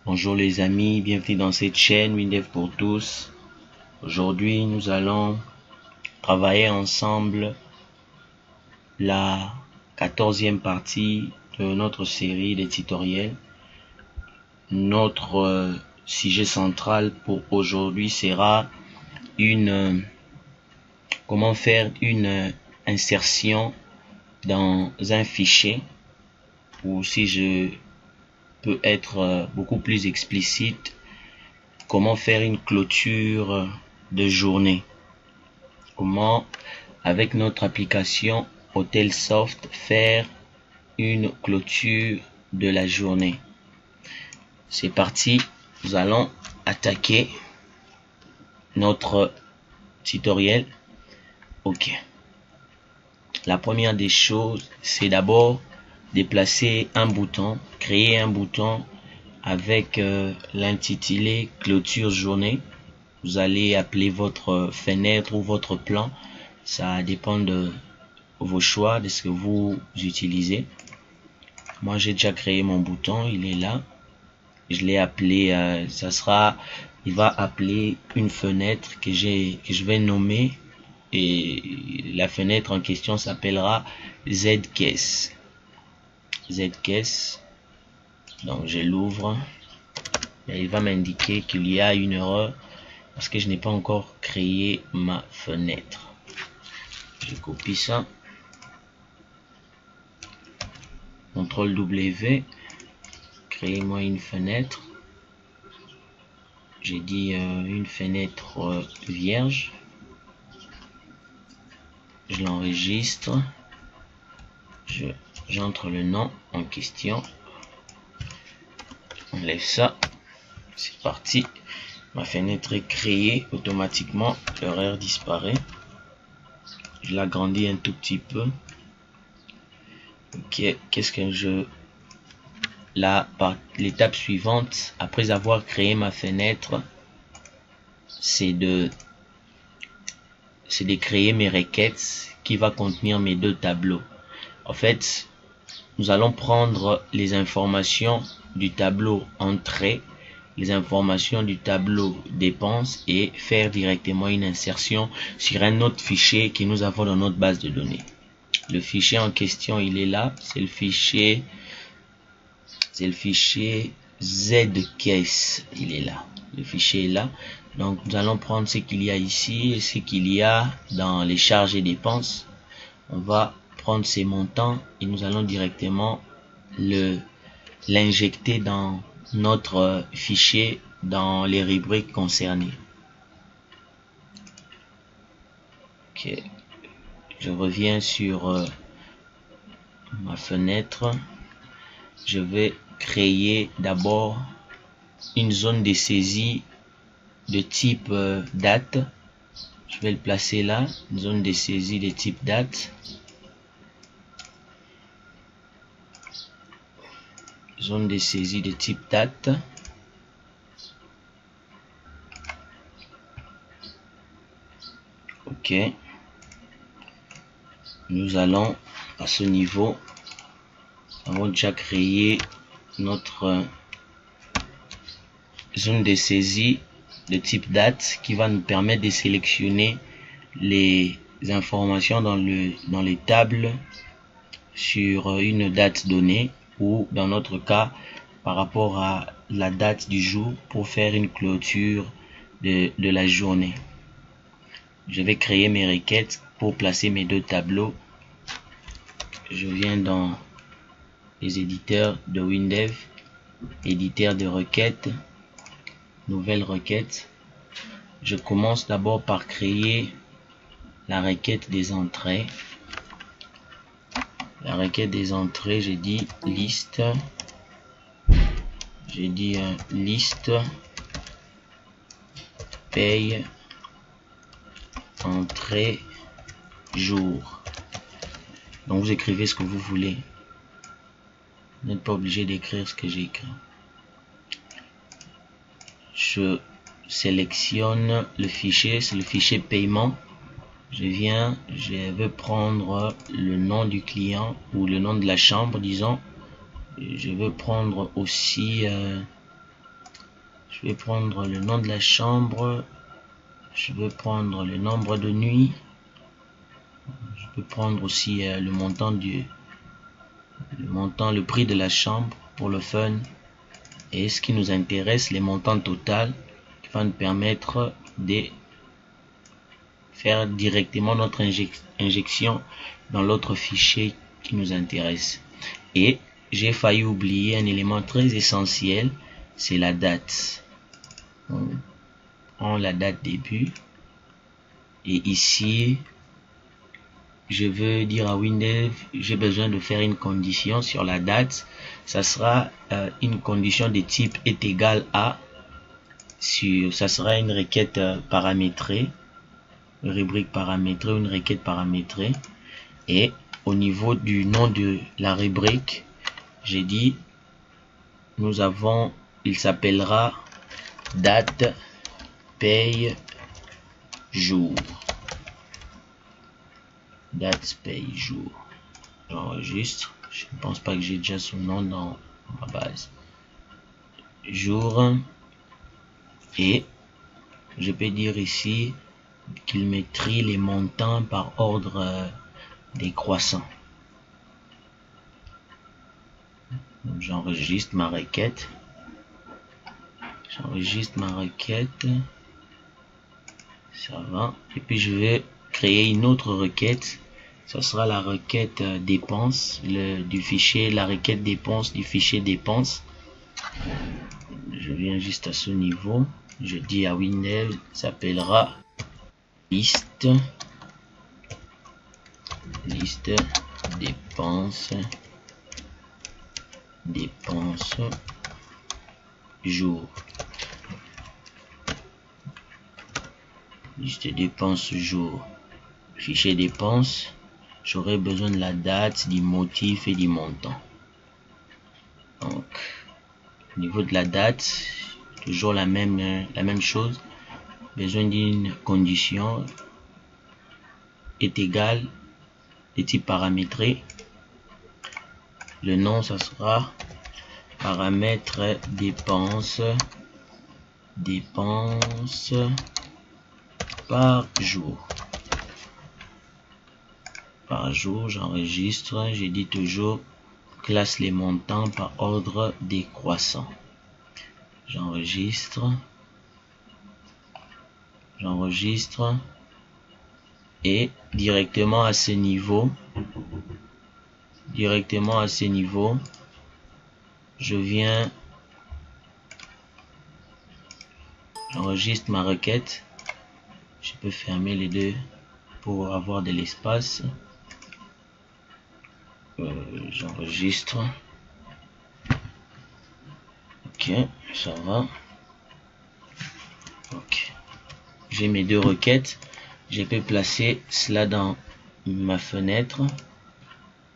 Bonjour les amis, bienvenue dans cette chaîne WinDev pour tous. Aujourd'hui, nous allons travailler ensemble la 14e partie de notre série de tutoriels. Notre sujet central pour aujourd'hui sera comment faire une insertion dans un fichier, ou si je peut être beaucoup plus explicite, comment faire une clôture de journée. Comment, avec notre application Hotelsoft, faire une clôture de la journée. C'est parti, nous allons attaquer notre tutoriel. Ok. La première des choses, c'est d'abord déplacer un bouton, créer un bouton avec l'intitulé clôture journée. Vous allez appeler votre fenêtre ou votre plan, ça dépend de vos choix, de ce que vous utilisez. Moi j'ai déjà créé mon bouton, il est là, je l'ai appelé, il va appeler une fenêtre que je vais nommer, et la fenêtre en question s'appellera Zcash. Donc je l'ouvre et il va m'indiquer qu'il y a une erreur parce que je n'ai pas encore créé ma fenêtre. Je copie ça, CTRL W, créez-moi une fenêtre. J'ai dit une fenêtre vierge. Je l'enregistre, j'entre le nom en question, on enlève ça, c'est parti. Ma fenêtre est créée automatiquement, l'horaire disparaît. Je l'agrandis un tout petit peu. Ok, qu'est-ce que l'étape suivante, après avoir créé ma fenêtre, c'est de créer mes requêtes qui va contenir mes deux tableaux. En fait, nous allons prendre les informations du tableau entrée, les informations du tableau dépenses et faire directement une insertion sur un autre fichier que nous avons dans notre base de données. Le fichier en question, il est là, c'est le fichier Zcash, il est là. Le fichier est là. Donc nous allons prendre ce qu'il y a ici et ce qu'il y a dans les charges et dépenses. On va prendre ces montants et nous allons directement l'injecter dans notre fichier dans les rubriques concernées. Ok, je reviens sur ma fenêtre. Je vais créer d'abord une zone de saisie de type date. Je vais le placer là, une zone de saisie de type date. Zone de saisie de type date. Ok. Nous allons à ce niveau, nous avons déjà créé notre zone de saisie de type date qui va nous permettre de sélectionner les informations dans les tables sur une date donnée, ou dans notre cas par rapport à la date du jour, pour faire une clôture de la journée. Je vais créer mes requêtes pour placer mes deux tableaux. Je viens dans les éditeurs de WinDev, éditeur de requêtes, nouvelle requête. Je commence d'abord par créer la requête des entrées. La requête des entrées, j'ai dit liste. J'ai dit liste paye entrée jour. Donc vous écrivez ce que vous voulez. Vous n'êtes pas obligé d'écrire ce que j'ai écrit. Je sélectionne le fichier, c'est le fichier paiement. Je veux prendre le nom du client ou le nom de la chambre, disons. Je veux prendre aussi Je vais prendre le nom de la chambre. Je vais prendre le nombre de nuits. Je peux prendre aussi le prix de la chambre pour le fun. Et ce qui nous intéresse, les montants total, qui va nous permettre de faire directement notre injection dans l'autre fichier qui nous intéresse. Et j'ai failli oublier un élément très essentiel, c'est la date. On prend la date début et ici je veux dire à Windows, j'ai besoin de faire une condition sur la date. Ça sera une condition de type est égal à, ça sera une requête paramétrée, une rubrique paramétrée, une requête paramétrée. Et au niveau du nom de la rubrique, j'ai dit, il s'appellera date paye jour. Date paye jour. J'enregistre. Je ne pense pas que j'ai déjà son nom dans ma base. Jour. Et je peux dire ici qu'il me trie les montants par ordre décroissant. J'enregistre ma requête. Ça va. Et puis je vais créer une autre requête. Ça sera la requête dépenses du fichier, la requête dépenses du fichier dépenses. Je viens juste à ce niveau. Je dis à Windows, s'appellera liste dépenses jour. Liste dépenses jour. Fichier dépenses. J'aurai besoin de la date, du motif et du montant. Donc, au niveau de la date, toujours la même chose. Besoin d'une condition est égal de type paramétré. Le nom, ça sera paramètre dépenses par jour. J'enregistre. J'ai dit toujours classe les montants par ordre décroissant. J'enregistre et directement à ce niveau, j'enregistre ma requête. Je peux fermer les deux pour avoir de l'espace. J'enregistre. Ok, ça va. Ok. J'ai mes deux requêtes. Je peux placer cela dans ma fenêtre.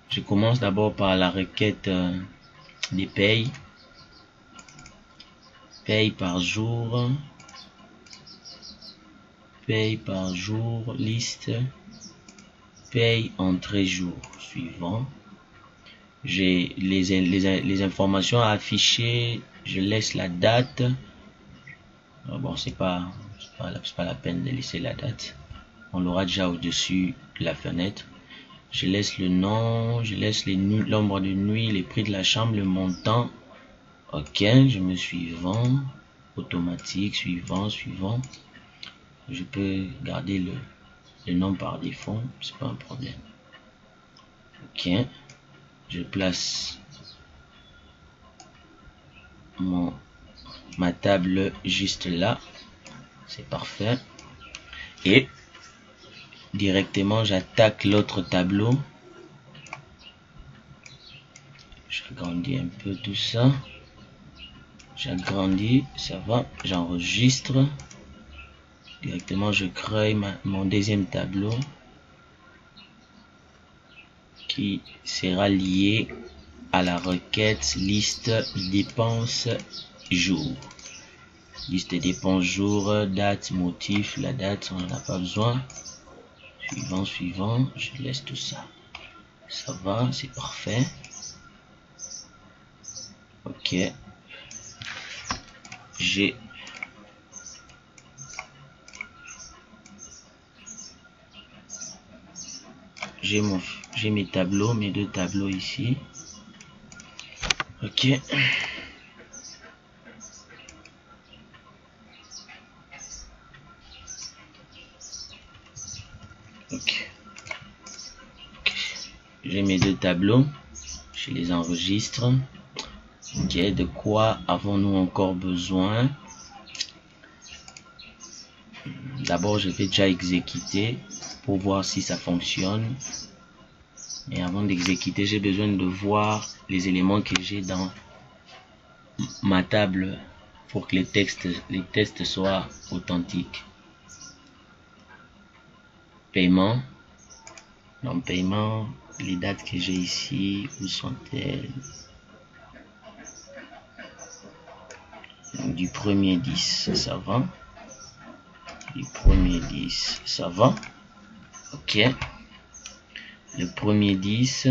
Je commence d'abord par la requête des payes. Paye par jour. Liste. Paye entrée jour suivant. J'ai les informations à afficher. Je laisse la date. Bon, c'est pas la peine de laisser la date. On l'aura déjà au-dessus de la fenêtre. Je laisse le nom, je laisse l'ombre de nuit, les prix de la chambre, le montant. Ok, je mets suivant, automatique, suivant. Je peux garder le nom par défaut, c'est pas un problème. Ok, je place ma table juste là, c'est parfait. Et directement j'attaque l'autre tableau. J'agrandis un peu tout ça. J'agrandis, ça va. J'enregistre. Directement je crée mon deuxième tableau qui sera lié à la requête liste dépenses jour. Liste dépenses jour, date, motif. La date on n'en a pas besoin. Suivant, je laisse tout ça. Ça va, c'est parfait. Ok. J'ai j'ai mes tableaux, mes deux tableaux ici. Ok. Ok. J'ai mes deux tableaux. Je les enregistre. Ok. De quoi avons-nous encore besoin? D'abord, je vais déjà exécuter pour voir si ça fonctionne. Mais avant d'exécuter, j'ai besoin de voir les éléments que j'ai dans ma table pour que les tests soient authentiques. Paiement. Dans paiement, les dates que j'ai ici, où sont-elles? Du 1er 10, ça va. Du 1er 10, ça va. Ok. Le 1er 10,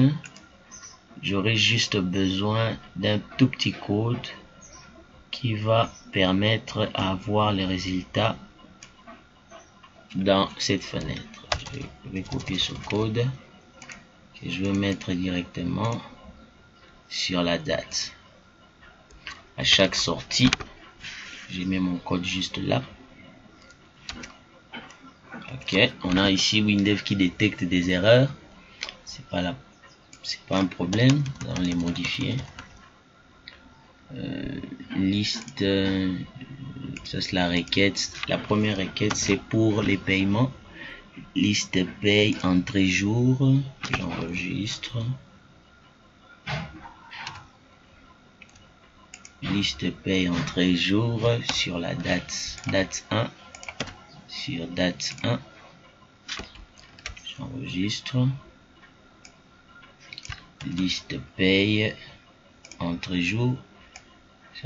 j'aurai juste besoin d'un tout petit code qui va permettre à avoir les résultats dans cette fenêtre. Je vais copier ce code que je vais mettre directement sur la date. À chaque sortie, j'ai mis mon code juste là. Ok, on a ici Windows qui détecte des erreurs. C'est pas un problème. On va les modifier. Liste, ça c'est la requête. La première requête c'est pour les paiements. Liste paye entrée jour. J'enregistre. Liste paye entrée jour sur la date 1. Sur date 1. J'enregistre. Liste paye entrée jour.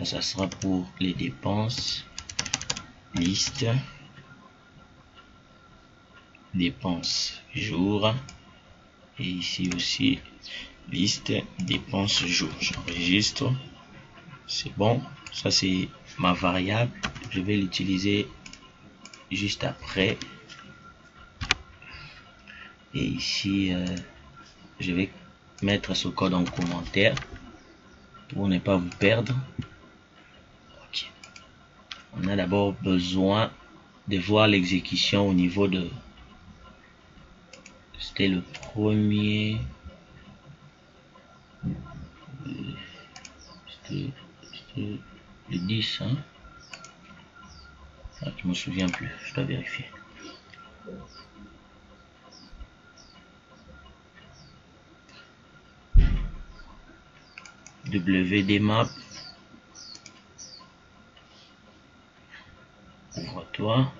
Ça sera pour les dépenses. Liste dépenses jour. Et ici aussi, liste dépenses jour. J'enregistre. C'est bon. Ça, c'est ma variable. Je vais l'utiliser juste après. Et ici, je vais mettre ce code en commentaire pour ne pas vous perdre. Ok. On a d'abord besoin de voir l'exécution au niveau de... C'était le premier... C'était le 10, hein? Ah, je me souviens plus, je dois vérifier. WDMap. Ouvre-toi.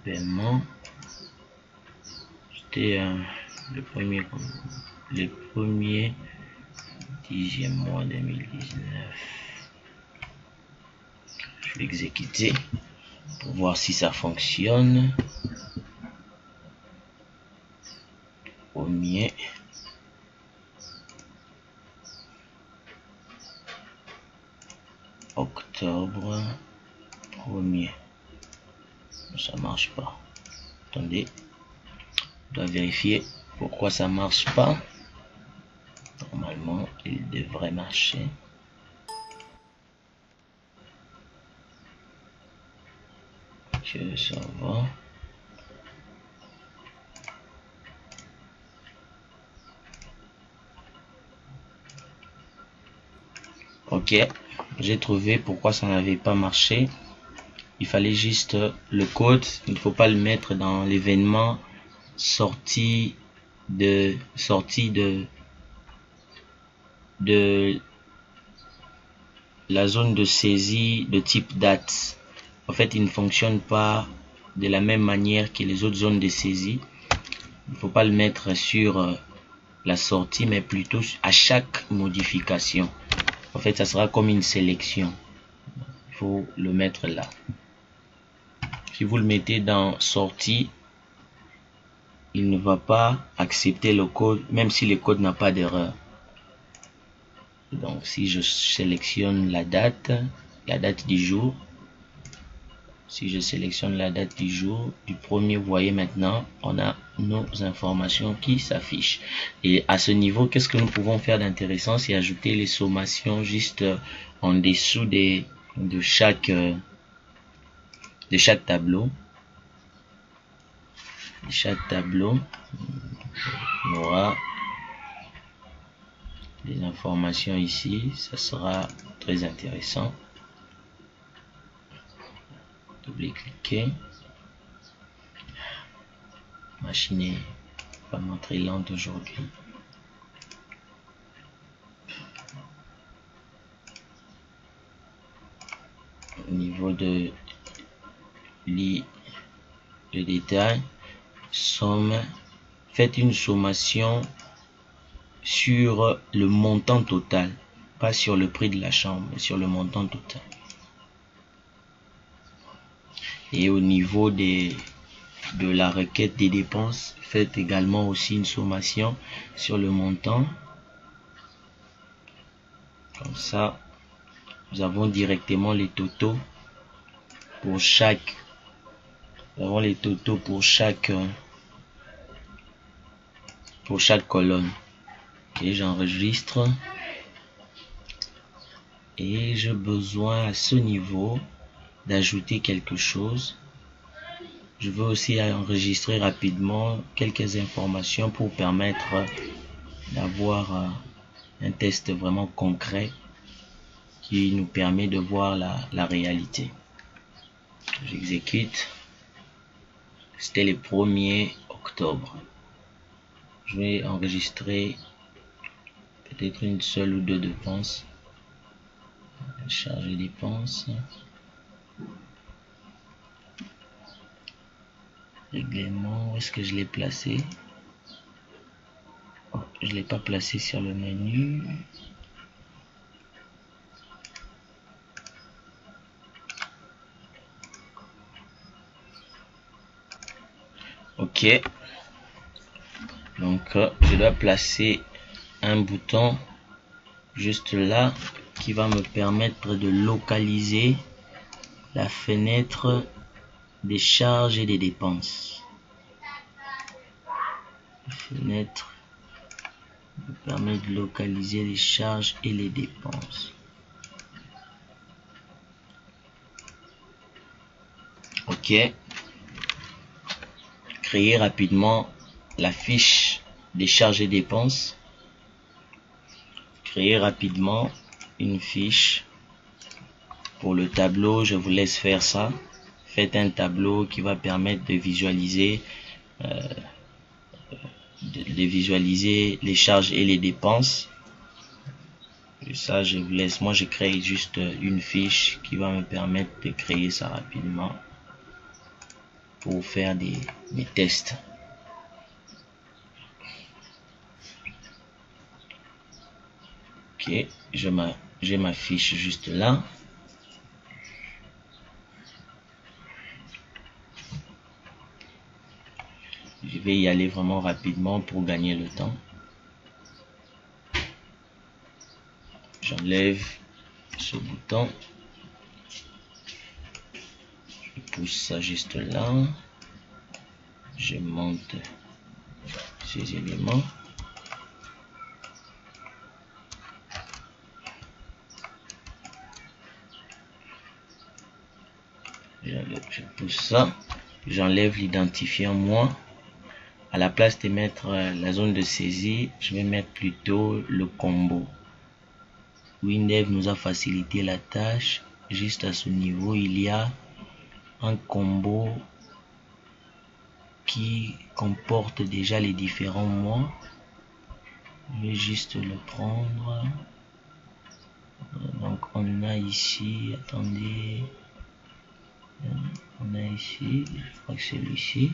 Paiement. C'était le premier 10e mois 2019. Je vais exécuter pour voir si ça fonctionne. Premier. Octobre 1er. Ça marche pas. Attendez. Je dois vérifier pourquoi ça marche pas. Normalement, il devrait marcher. Ok, ça va. Ok, j'ai trouvé pourquoi ça n'avait pas marché. Il fallait juste le code. Il ne faut pas le mettre dans l'événement sortie de la zone de saisie de type date. En fait, il ne fonctionne pas de la même manière que les autres zones de saisie. Il ne faut pas le mettre sur la sortie, mais plutôt à chaque modification. En fait, ça sera comme une sélection. Il faut le mettre là. Si vous le mettez dans sortie, il ne va pas accepter le code, même si le code n'a pas d'erreur. Donc, si je sélectionne la date du jour, Si je sélectionne la date du jour du premier, vous voyez maintenant, on a nos informations qui s'affichent. Et à ce niveau, qu'est-ce que nous pouvons faire d'intéressant? C'est ajouter les sommations juste en dessous de chaque tableau. Chaque tableau, on aura des informations ici. Ça sera très intéressant. Double-cliquer. Machine est vraiment très lente aujourd'hui. Au niveau de le détail, faites une sommation sur le montant total, pas sur le prix de la chambre, mais sur le montant total. Et au niveau de la requête des dépenses, faites également aussi une sommation sur le montant. Comme ça, nous avons directement les totaux pour chaque. Nous avons les totaux pour chaque colonne. Ok, j'enregistre. Et j'ai besoin à ce niveau d'ajouter quelque chose. Je veux aussi enregistrer rapidement quelques informations pour permettre d'avoir un test vraiment concret qui nous permet de voir la réalité. J'exécute. C'était le 1er octobre. Je vais enregistrer peut-être une seule ou deux dépenses. Charger dépenses. Règlement, où est-ce que je l'ai placé? Oh, je ne l'ai pas placé sur le menu. Ok. Donc, je dois placer un bouton juste là qui va me permettre de localiser la fenêtre des charges et des dépenses. La fenêtre me permet de localiser les charges et les dépenses. Ok. Créer rapidement la fiche des charges et dépenses. Créer rapidement une fiche pour le tableau. Je vous laisse faire ça. Faites un tableau qui va permettre de visualiser les charges et les dépenses. Et ça, je vous laisse. Moi, je crée juste une fiche qui va me permettre de créer ça rapidement pour faire mes tests. Ok, j'ai ma fiche juste là. Je vais y aller vraiment rapidement pour gagner le temps. J'enlève ce bouton. Je pousse ça juste là. Je monte ces éléments. Je pousse ça. J'enlève l'identifiant moi. À la place de mettre la zone de saisie, je vais mettre plutôt le combo. WinDev nous a facilité la tâche. Juste à ce niveau, il y a un combo qui comporte déjà les différents mois. Je vais juste le prendre. Donc on a ici, attendez, on a ici, je crois que c'est celui-ci.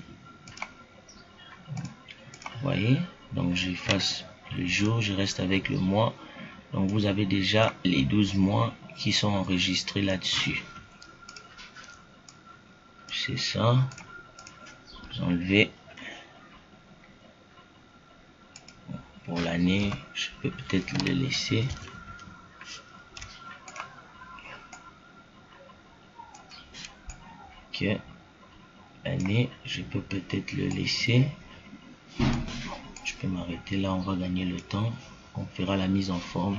Vous voyez, donc j'efface le jour, je reste avec le mois. Donc vous avez déjà les 12 mois qui sont enregistrés là-dessus. C'est ça. J'enlève pour l'année, je peux peut-être le laisser. Ok. Ok, année, je peux peut-être le laisser. Je peux m'arrêter là, on va gagner le temps. On fera la mise en forme.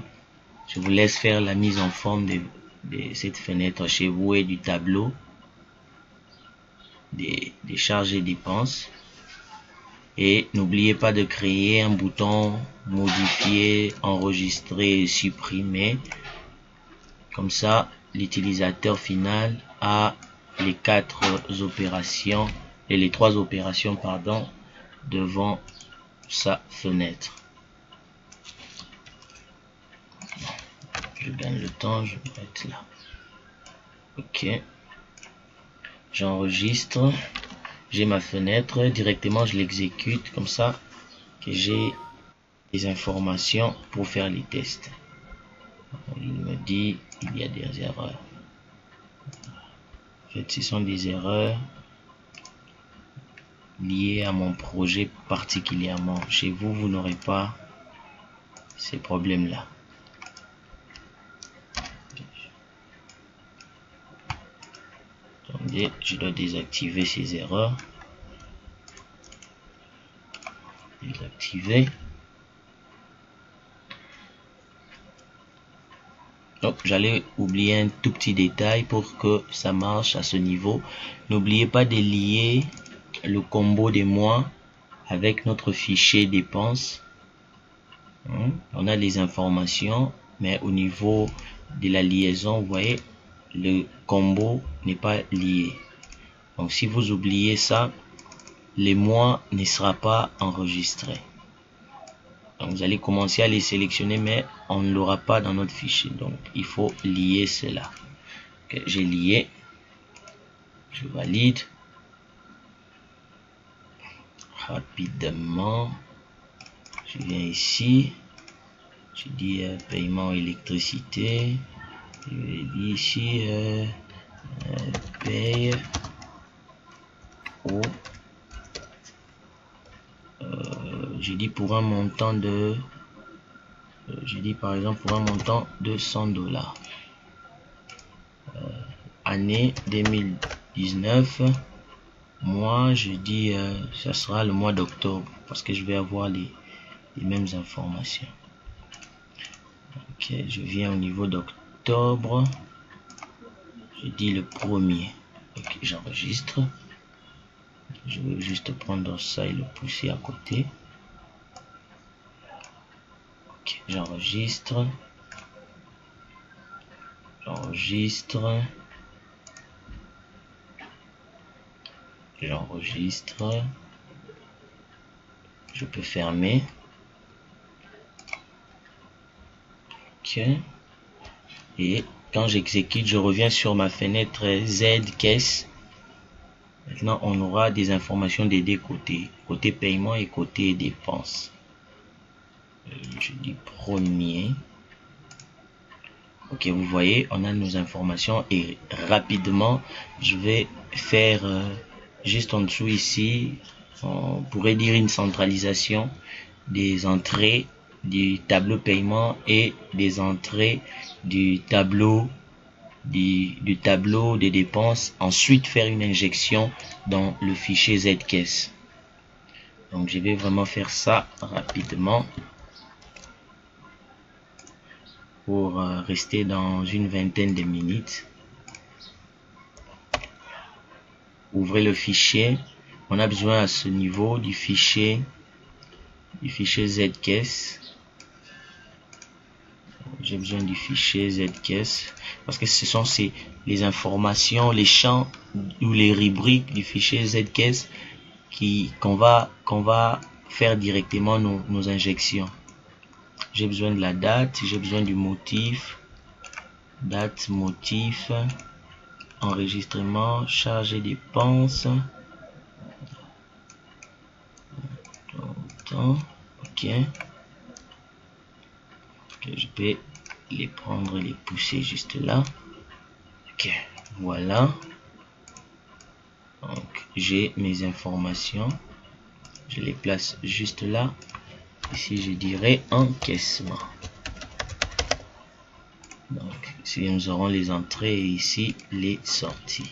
Je vous laisse faire la mise en forme de cette fenêtre chez vous et du tableau des charges et dépenses. Et n'oubliez pas de créer un bouton modifier, enregistrer et supprimer. Comme ça, l'utilisateur final a les trois opérations, pardon, devant sa fenêtre. Je gagne le temps, je vais être là. Ok. J'enregistre. J'ai ma fenêtre. Directement, je l'exécute comme ça que j'ai des informations pour faire les tests. Il me dit il y a des erreurs. En fait, ce sont des erreurs liées à mon projet particulièrement. Chez vous, vous n'aurez pas ces problèmes-là. Attendez, je dois désactiver ces erreurs. Désactiver. Donc, j'allais oublier un tout petit détail pour que ça marche à ce niveau. N'oubliez pas de lier le combo des mois avec notre fichier dépenses. On a les informations, mais au niveau de la liaison, vous voyez, le combo n'est pas lié. Donc, si vous oubliez ça, les mois ne sera pas enregistré. Donc, vous allez commencer à les sélectionner, mais on ne l'aura pas dans notre fichier. Donc, il faut lier cela. Okay, j'ai lié. Je valide. Rapidement. Je viens ici. Je dis paiement électricité. Je vais dire ici paye au. Je dis pour un montant de. Je dis par exemple pour un montant de $100. Année 2019. Moi, je dis ça sera le mois d'octobre parce que je vais avoir les mêmes informations. Ok, je viens au niveau d'octobre. Je dis le 1er. Ok, j'enregistre. Je vais juste prendre ça et le pousser à côté. Ok, j'enregistre. J'enregistre. J'enregistre. Je peux fermer. Ok. Et quand j'exécute, je reviens sur ma fenêtre Z-Caisse. Maintenant, on aura des informations des deux côtés. Côté paiement et côté dépenses. Je dis 1er. Ok, vous voyez, on a nos informations et rapidement, je vais faire juste en dessous ici, on pourrait dire une centralisation des entrées du tableau paiement et des entrées du tableau des dépenses. Ensuite, faire une injection dans le fichier Z-Caisse. Donc, je vais vraiment faire ça rapidement. Pour rester dans une vingtaine de minutes. Ouvrez le fichier. On a besoin à ce niveau du fichier Z-Caisse. J'ai besoin du fichier Z-Caisse parce que ce sont les informations, les champs ou les rubriques du fichier Z-Caisse qu'on va faire directement nos injections. J'ai besoin de la date, j'ai besoin du motif, date, motif, enregistrement, charge et dépenses. Ok. Ok, je peux les prendre et les pousser juste là. Ok, voilà. Donc, j'ai mes informations. Je les place juste là. Ici, je dirais encaissement. Donc, ici, nous aurons les entrées et ici, les sorties.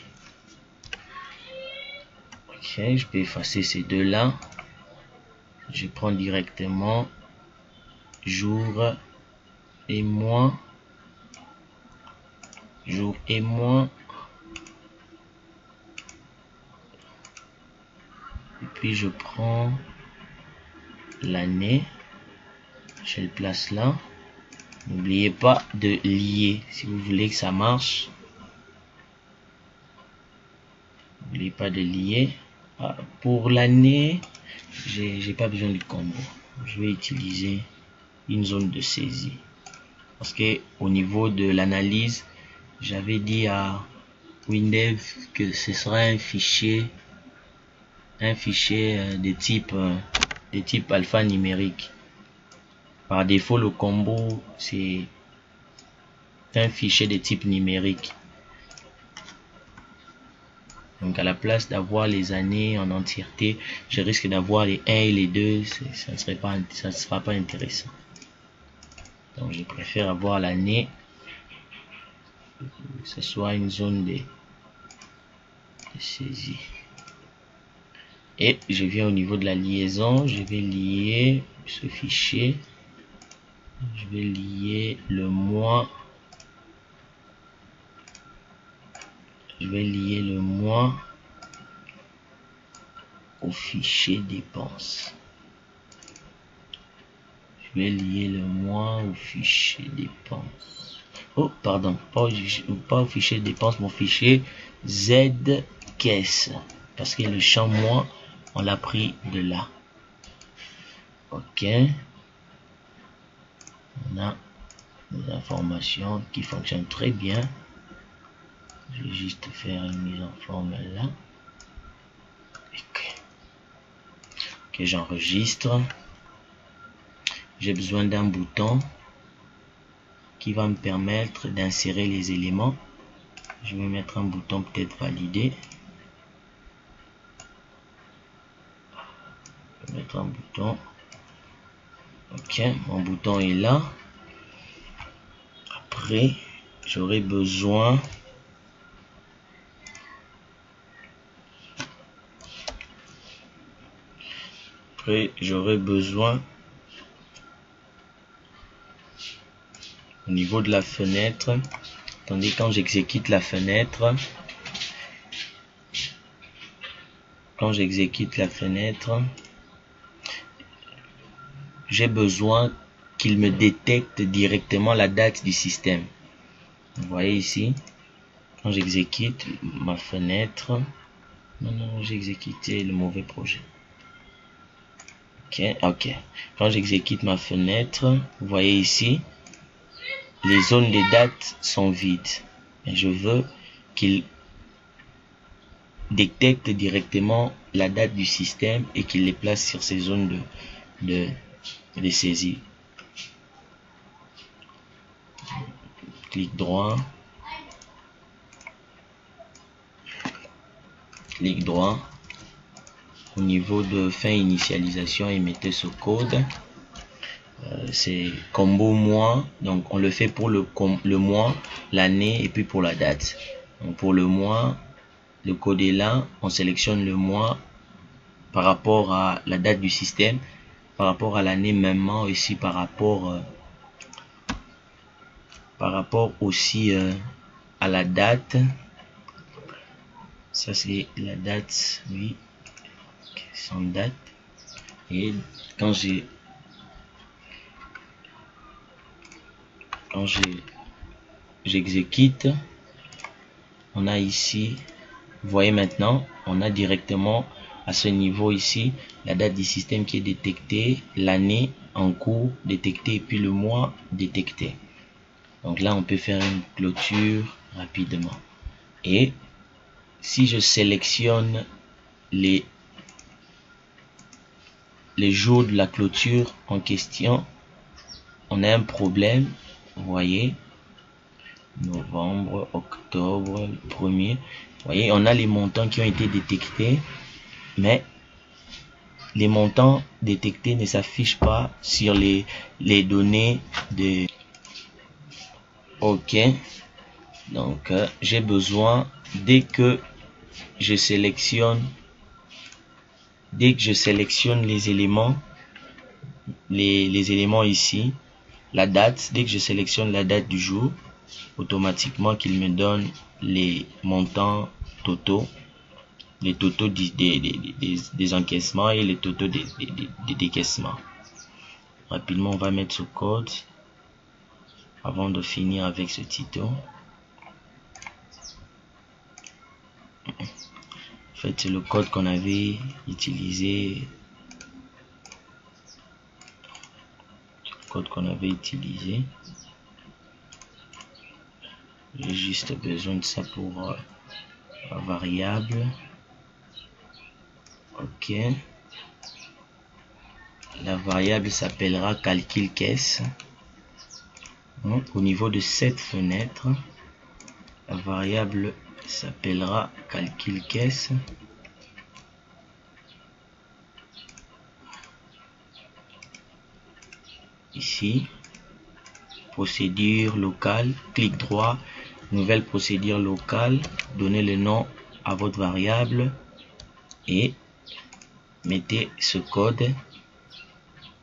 je peux effacer ces deux là. Je prends directement jour et mois, jour et mois, et puis je prends l'année, je le place là. N'oubliez pas de lier si vous voulez que ça marche. N'oubliez pas de lier. Pour l'année, j'ai pas besoin du combo. Je vais utiliser une zone de saisie parce que au niveau de l'analyse, j'avais dit à Windev que ce sera un fichier de type alphanumérique. Par défaut, le combo c'est un fichier de type numérique. Donc à la place d'avoir les années en entièreté, je risque d'avoir les 1 et les 2, ça ne sera pas intéressant. Donc je préfère avoir l'année, que ce soit une zone de saisie. Et je viens au niveau de la liaison, je vais lier ce fichier, je vais lier le mois. Je vais lier le mois au fichier dépenses. Je vais lier le mois au fichier dépenses. Oh, pardon, pas au fichier dépenses, mon fichier Z caisse. Parce que le champ mois, on l'a pris de là. Ok. On a des informations qui fonctionnent très bien. Je vais juste faire une mise en forme là. Ok, j'enregistre. J'ai besoin d'un bouton qui va me permettre d'insérer les éléments. Je vais mettre un bouton peut-être validé. Je vais mettre un bouton. Ok, mon bouton est là. Après, j'aurai besoin au niveau de la fenêtre. Attendez, quand j'exécute la fenêtre, j'ai besoin qu'il me détecte directement la date du système. Vous voyez ici, quand j'exécute ma fenêtre, non, j'ai exécuté le mauvais projet. Ok. Quand j'exécute ma fenêtre, vous voyez ici, les zones de date sont vides. Et je veux qu'il détecte directement la date du système et qu'il les place sur ces zones de saisie. Clic droit. Au niveau de fin initialisation, et mettez ce code. C'est combo mois, donc on le fait pour le mois, l'année et puis pour la date. Donc pour le mois, le code est là, on sélectionne le mois par rapport à la date du système, par rapport à l'année mêmement aussi, par rapport aussi à la date. Ça c'est la date, oui, sans date. Et quand j'exécute, on a ici, vous voyez maintenant, on a directement à ce niveau ici la date du système qui est détectée, l'année en cours détectée et puis le mois détecté. Donc là on peut faire une clôture rapidement. Et si je sélectionne les jours de la clôture en question, on a un problème. Vous voyez, novembre, octobre, le 1er. Vous voyez, on a les montants qui ont été détectés, mais les montants détectés ne s'affichent pas sur les données de... Ok, donc j'ai besoin, dès que je sélectionne dès que je sélectionne les éléments, les éléments ici, la date, dès que je sélectionne la date du jour, automatiquement qu'il me donne les montants totaux, les totaux des encaissements et les totaux des décaissements. Rapidement, on va mettre ce code avant de finir avec ce tuto. En fait, c'est le code qu'on avait utilisé. J'ai juste besoin de ça pour la variable. Ok. La variable s'appellera calcul caisse. Au niveau de cette fenêtre, la variable s'appellera calcul caisse. Ici, procédure locale, clic droit, nouvelle procédure locale, donnez le nom à votre variable et mettez ce code.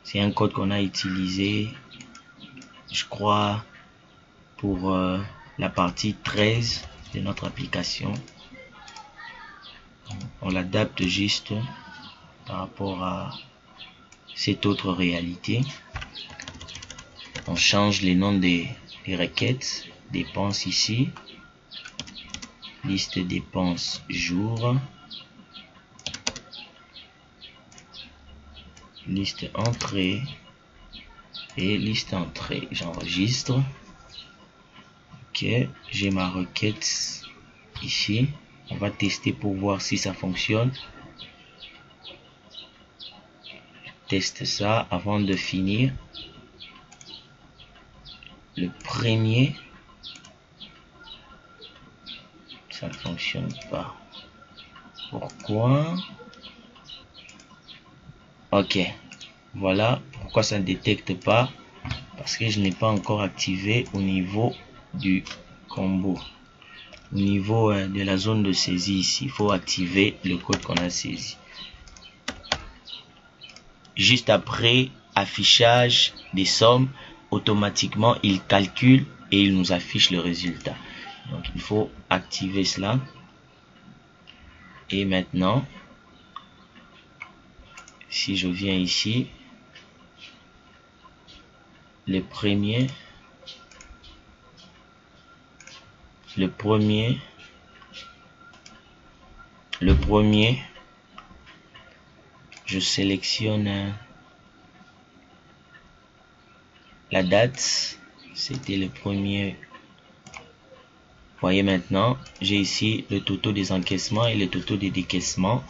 C'est un code qu'on a utilisé, je crois, pour la partie 13 de notre application. On l'adapte juste par rapport à cette autre réalité. On change les noms des requêtes. Dépenses ici, liste dépenses jour, liste entrée et liste entrée. J'enregistre. Ok, j'ai ma requête ici. On va tester pour voir si ça fonctionne. Je teste ça avant de finir. Le premier, ça ne fonctionne pas. Pourquoi? Ok, voilà pourquoi ça ne détecte pas, parce que je n'ai pas encore activé au niveau du combo. Au niveau de la zone de saisie ici, il faut activer le code qu'on a saisi. Juste après affichage des sommes, automatiquement il calcule et il nous affiche le résultat. Donc il faut activer cela. Et maintenant, si je viens ici, le premier, je sélectionne la date, c'était le premier. Voyez maintenant, j'ai ici le totaux des encaissements et le totaux des décaissements.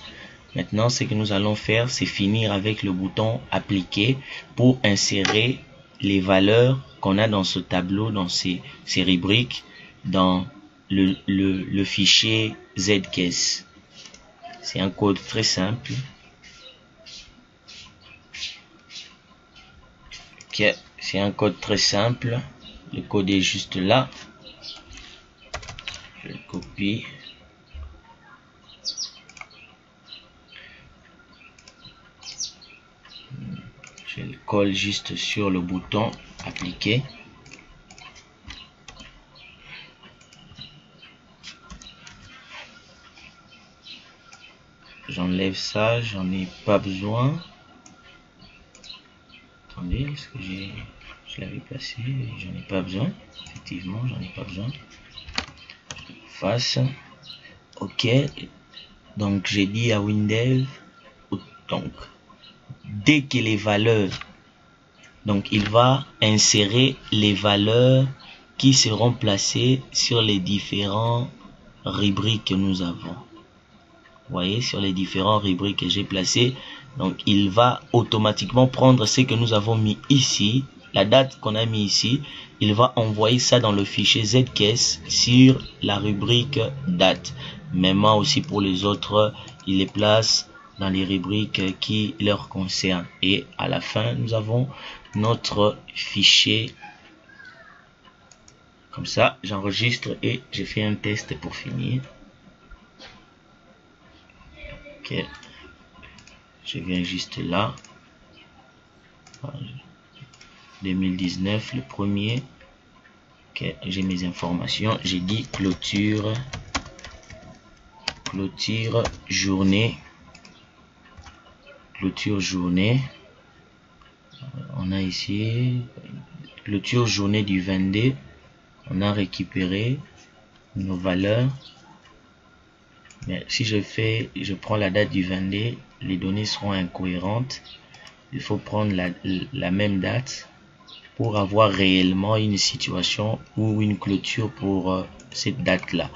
Maintenant, ce que nous allons faire, c'est finir avec le bouton appliquer pour insérer les valeurs qu'on a dans ce tableau, dans ces rubriques, dans le fichier zcaisse. C'est un code très simple. Ok, c'est un code très simple. Le code est juste là. Je le copie. Je le colle juste sur le bouton appliquer. J'enlève ça, j'en ai pas besoin. Attendez, est-ce que je l'avais placé? J'en ai pas besoin. Effectivement, j'en ai pas besoin. Face. Ok. Donc j'ai dit à Windows. Donc dès que les valeurs, donc il va insérer les valeurs qui seront placées sur les différents rubriques que nous avons. Vous voyez, sur les différents rubriques que j'ai placées, donc il va automatiquement prendre ce que nous avons mis ici, la date qu'on a mis ici, il va envoyer ça dans le fichier zcaisse sur la rubrique date. Même aussi pour les autres, il les place dans les rubriques qui leur concernent. Et à la fin, nous avons notre fichier. Comme ça, j'enregistre et je fais un test pour finir. Ok. Je viens juste là. 2019, le premier. Okay, j'ai mes informations. J'ai dit clôture journée. Clôture journée. On a ici clôture journée du 22. On a récupéré nos valeurs. Mais si je prends la date du 22, les données seront incohérentes. Il faut prendre la même date pour avoir réellement une situation ou une clôture pour cette date-là.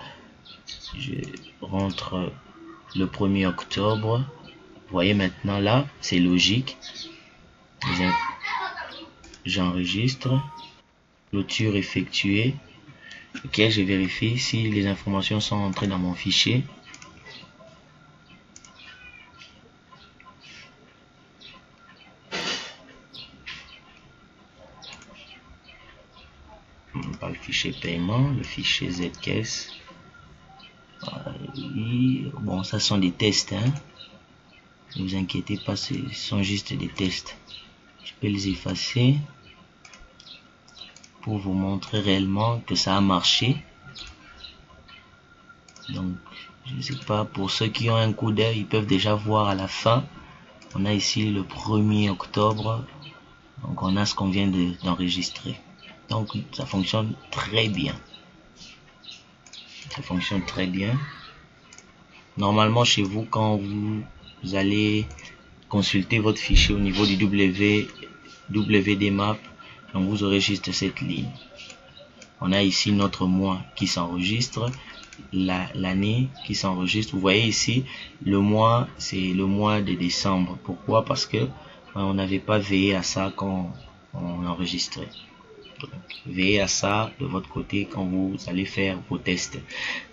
Je rentre le 1er octobre. Vous voyez maintenant là, c'est logique. J'enregistre. Clôture effectuée. Ok, je vérifie si les informations sont entrées dans mon fichier. Pas le fichier paiement, le fichier Zcash. Bon, ça sont des tests, hein. Ne vous inquiétez pas, ce sont juste des tests. Je peux les effacer pour vous montrer réellement que ça a marché. Donc, je ne sais pas, pour ceux qui ont un coup d'œil, ils peuvent déjà voir à la fin. On a ici le 1er octobre. Donc, on a ce qu'on vient d'enregistrer. Donc, ça fonctionne très bien. Ça fonctionne très bien. Normalement, chez vous, quand vous allez consulter votre fichier au niveau du WDMap, donc vous aurez juste cette ligne. On a ici notre mois qui s'enregistre, l'année qui s'enregistre. Vous voyez ici, le mois, c'est le mois de décembre. Pourquoi? Parce que on n'avait pas veillé à ça quand on enregistrait. Donc, veillez à ça de votre côté quand vous allez faire vos tests.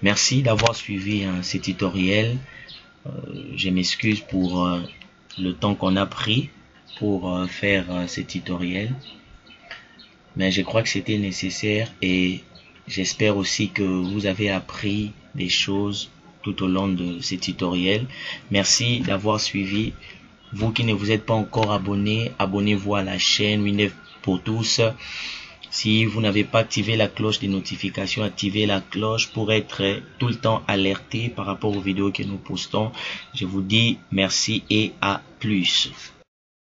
Merci d'avoir suivi ce tutoriel. Je m'excuse pour le temps qu'on a pris pour faire ce tutoriel. Mais je crois que c'était nécessaire et j'espère aussi que vous avez appris des choses tout au long de ce tutoriel. Merci d'avoir suivi. Vous qui ne vous êtes pas encore abonné, abonnez-vous à la chaîne Windev pour tous. Si vous n'avez pas activé la cloche des notifications, activez la cloche pour être tout le temps alerté par rapport aux vidéos que nous postons. Je vous dis merci et à plus.